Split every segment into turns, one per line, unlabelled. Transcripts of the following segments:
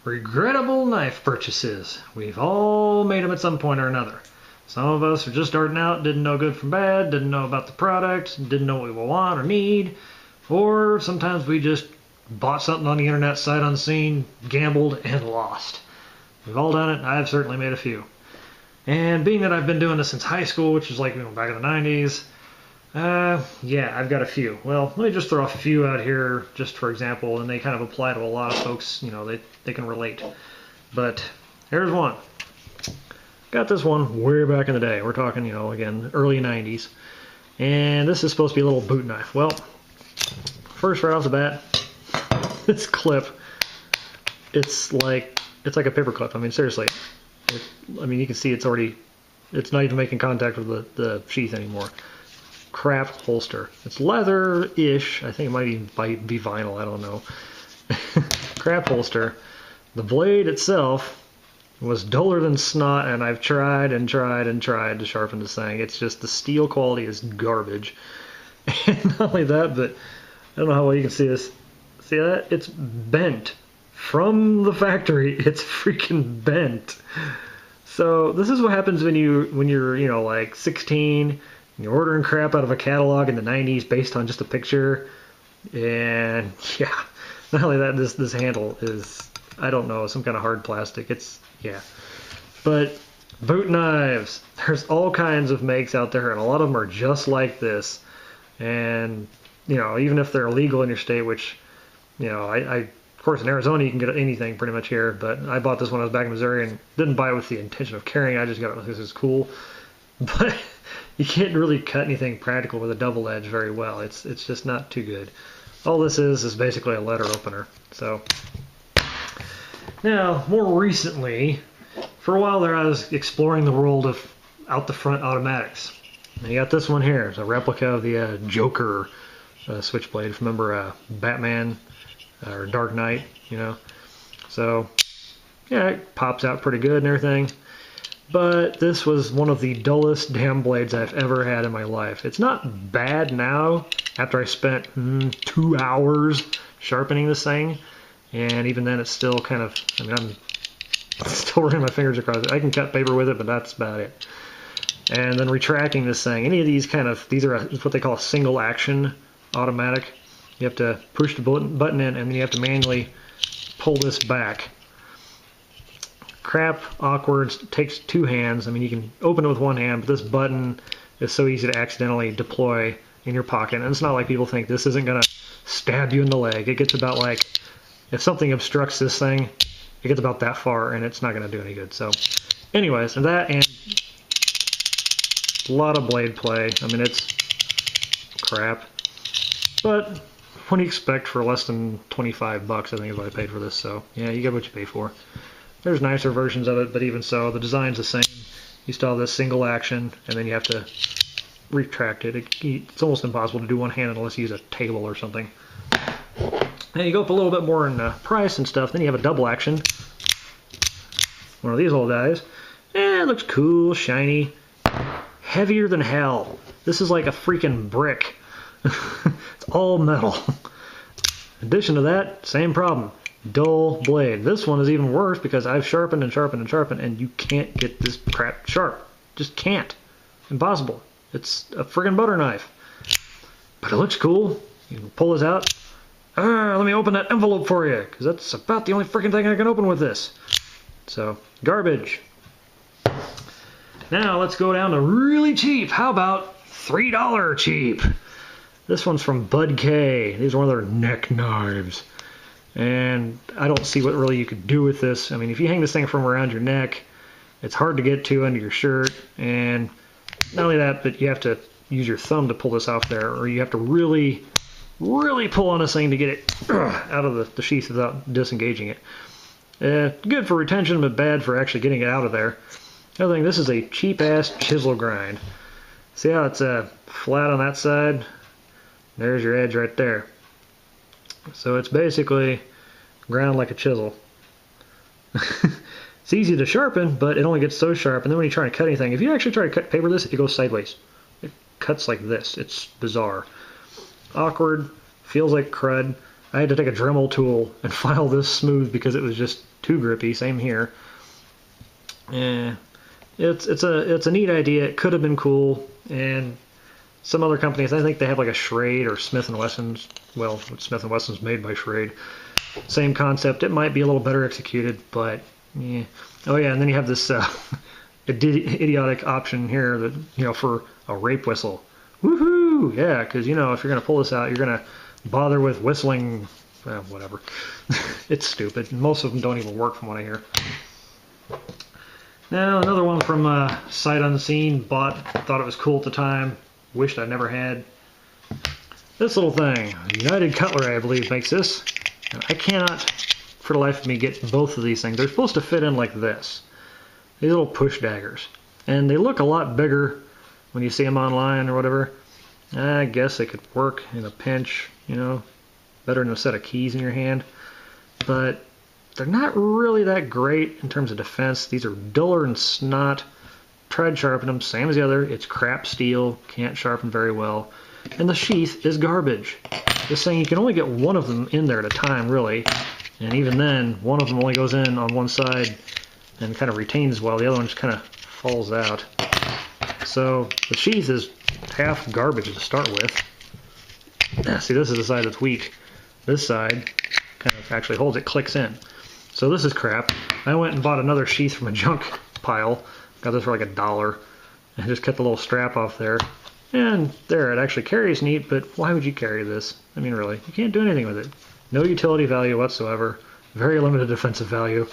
Regrettable knife purchases. We've all made them at some point or another. Some of us are just starting out, didn't know good from bad, didn't know about the product, didn't know what we will want or need, or sometimes we just bought something on the internet sight unseen, gambled, and lost. We've all done it. I've certainly made a few. And being that I've been doing this since high school, which is like back in the 90s, yeah, I've got a few. Well, let me just throw a few out here, just for example, and they kind of apply to a lot of folks, they can relate. But here's one. Got this one way back in the day. We're talking, again, early 90s. And this is supposed to be a little boot knife. Well, first right off the bat, this clip, it's like a paper clip. I mean, seriously. You can see it's not even making contact with the sheath anymore. Crap holster. It's leather-ish. I think it might even be vinyl. I don't know. Crap holster. The blade itself was duller than snot, and I've tried and tried and tried to sharpen this thing. It's just the steel quality is garbage. And not only that, but I don't know how well you can see this. See that? It's bent. From the factory, it's freaking bent. So this is what happens when you're like 16, and you're ordering crap out of a catalog in the 90s based on just a picture. And yeah, not only that, this handle is, I don't know, some kind of hard plastic. Yeah. But boot knives, there's all kinds of makes out there, and a lot of them are just like this. And even if they're illegal in your state, which of course, in Arizona, you can get anything pretty much here, but I bought this when I was back in Missouri and didn't buy it with the intention of carrying. I just got it because it's cool. But you can't really cut anything practical with a double edge very well. It's just not too good. All this is basically a letter opener. So now, more recently, for a while there, I was exploring the world of out-the-front automatics. And you got this one here. It's a replica of the Joker switchblade. If you remember Batman or Dark Knight, So, yeah, it pops out pretty good and everything. But this was one of the dullest damn blades I've ever had in my life. It's not bad now, after I spent 2 hours sharpening this thing. And even then, it's still kind of, I'm still running my fingers across it. I can cut paper with it, but that's about it. And then retracting this thing, any of these these are what they call a single action automatic. You have to push the button in, and then you have to manually pull this back. Crap, awkward, takes 2 hands. You can open it with 1 hand, but this button is so easy to accidentally deploy in your pocket. And it's not like people think this isn't going to stab you in the leg. It gets about like, if something obstructs this thing, it gets about that far, and it's not going to do any good. So anyways, and that, and a lot of blade play. It's crap. But what do you expect for less than 25 bucks, I think is what I paid for this. So yeah, you get what you pay for. There's nicer versions of it, but even so, the design's the same. You still have this single action, and then you have to retract it. It's almost impossible to do one hand unless you use a table or something. And you go up a little bit more in price and stuff, then you have a double action. One of these old guys. It looks cool, shiny, heavier than hell. This is like a freaking brick. It's all metal. In addition to that, same problem. Dull blade. This one is even worse because I've sharpened and sharpened and sharpened, and you can't get this crap sharp. Just can't. Impossible. It's a friggin' butter knife. But it looks cool. You can pull this out. Let me open that envelope for you, because that's about the only freaking thing I can open with this. So, garbage. Now let's go down to really cheap. How about $3 cheap? This one's from Bud K. These are one of their neck knives. And I don't see what really you could do with this. If you hang this thing from around your neck, it's hard to get to under your shirt. And not only that, but you have to use your thumb to pull this off there, or you have to really, really pull on this thing to get it out of the sheath without disengaging it. Good for retention, but bad for actually getting it out of there. Another thing, this is a cheap-ass chisel grind. See how it's flat on that side? There's your edge right there. So it's basically ground like a chisel. It's easy to sharpen, but it only gets so sharp. And then when you try to cut anything, if you actually try to cut paper with this, it goes sideways. It cuts like this. It's bizarre. Awkward. Feels like crud. I had to take a Dremel tool and file this smooth because it was just too grippy. Same here. It's a neat idea. It could have been cool, and some other companies, I think they have like a Schrade or Smith & Wesson's. Well, Smith & Wesson's made by Schrade. Same concept. It might be a little better executed, but yeah. Oh yeah, and then you have this idiotic option here that, you know, for a rape whistle. Woohoo! Yeah, because, you know, if you're going to pull this out, you're going to bother with whistling, whatever. It's stupid. Most of them don't even work from what I hear. Now, another one from Sight Unseen. Thought it was cool at the time. Wished I never had. This little thing. United Cutlery, I believe, makes this. And I cannot, for the life of me, get both of these things. They're supposed to fit in like this. These little push daggers. And they look a lot bigger when you see them online or whatever. I guess they could work in a pinch, you know. Better than a set of keys in your hand. But they're not really that great in terms of defense. These are duller than snot. Tried to sharpen them, same as the other. It's crap steel, can't sharpen very well. And the sheath is garbage. Just saying, you can only get one of them in there at a time, really. And even then, one of them only goes in on one side and kind of retains while the other one just kind of falls out. So the sheath is half garbage to start with. See, this is the side that's weak. This side kind of actually holds it, clicks in. So this is crap. I went and bought another sheath from a junk pile. Got this for like $1. And just cut the little strap off there. And there, it actually carries neat, but why would you carry this? I mean, really, you can't do anything with it. No utility value whatsoever. Very limited defensive value.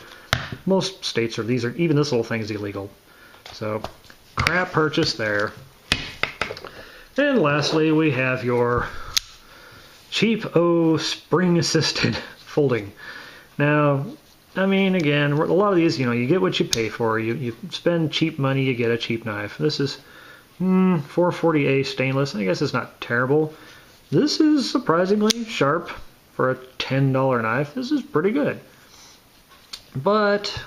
Most states are, even this little thing is illegal. So, crap purchase there. And lastly, we have your cheap spring-assisted folding. Now, I mean, again, a lot of these, you know, you get what you pay for. You spend cheap money, you get a cheap knife. This is 440A stainless. I guess it's not terrible. This is surprisingly sharp for a $10 knife. This is pretty good. But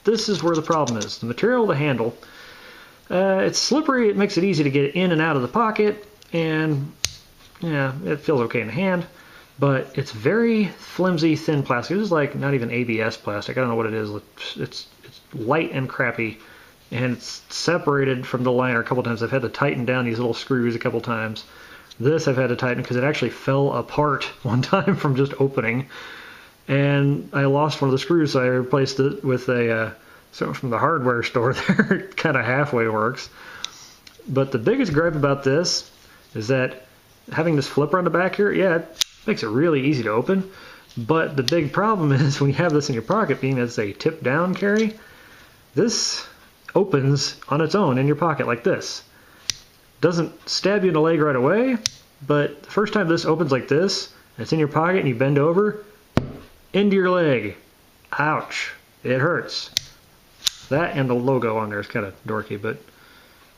this is where the problem is. The material of the handle, it's slippery. It makes it easy to get in and out of the pocket, and yeah, it feels okay in the hand. But it's very flimsy, thin plastic. This is like not even ABS plastic. I don't know what it is. It's light and crappy, and it's separated from the liner a couple times. I've had to tighten down these little screws a couple times. This I've had to tighten because it actually fell apart one time from just opening. And I lost one of the screws, so I replaced it with something from the hardware store there. It kind of halfway works. But the biggest gripe about this is that having this flipper on the back here, yeah, it makes it really easy to open. But the big problem is when you have this in your pocket, being that it's a tip down carry, this opens on its own in your pocket like this. Doesn't stab you in the leg right away, but the first time this opens like this, and it's in your pocket and you bend over, into your leg. Ouch. It hurts. That and the logo on there is kind of dorky, but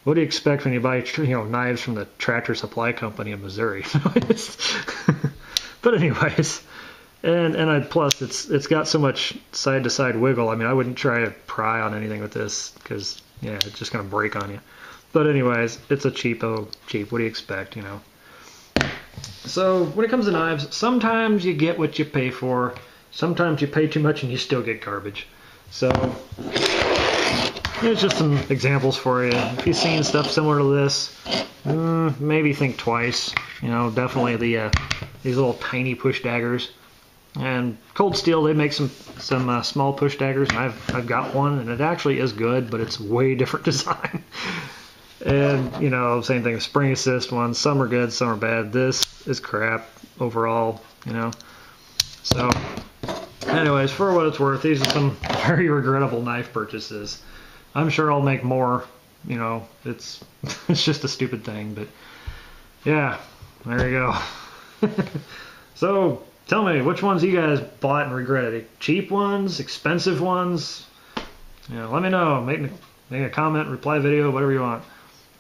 what do you expect when you buy, you know, knives from the Tractor Supply Company in Missouri? But anyways, plus it's got so much side to side wiggle. I mean, I wouldn't try to pry on anything with this because yeah, it's just gonna break on you. But anyways, it's a cheap. What do you expect, you know? So when it comes to knives, sometimes you get what you pay for. Sometimes you pay too much and you still get garbage. So here's just some examples for you. If you've seen stuff similar to this, maybe think twice. You know, definitely these little tiny push daggers. And Cold Steel, they make some small push daggers, and I've got one, and it actually is good, but it's way different design. And, you know, same thing with spring assist ones. Some are good, some are bad. This is crap overall, you know. So, anyways, for what it's worth, these are some very regrettable knife purchases. I'm sure I'll make more, you know. It's just a stupid thing, but yeah, there you go. So, tell me, which ones you guys bought and regretted? Cheap ones, expensive ones? You know, let me know. Make a comment, reply video, whatever you want.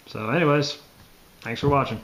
So anyways, thanks for watching.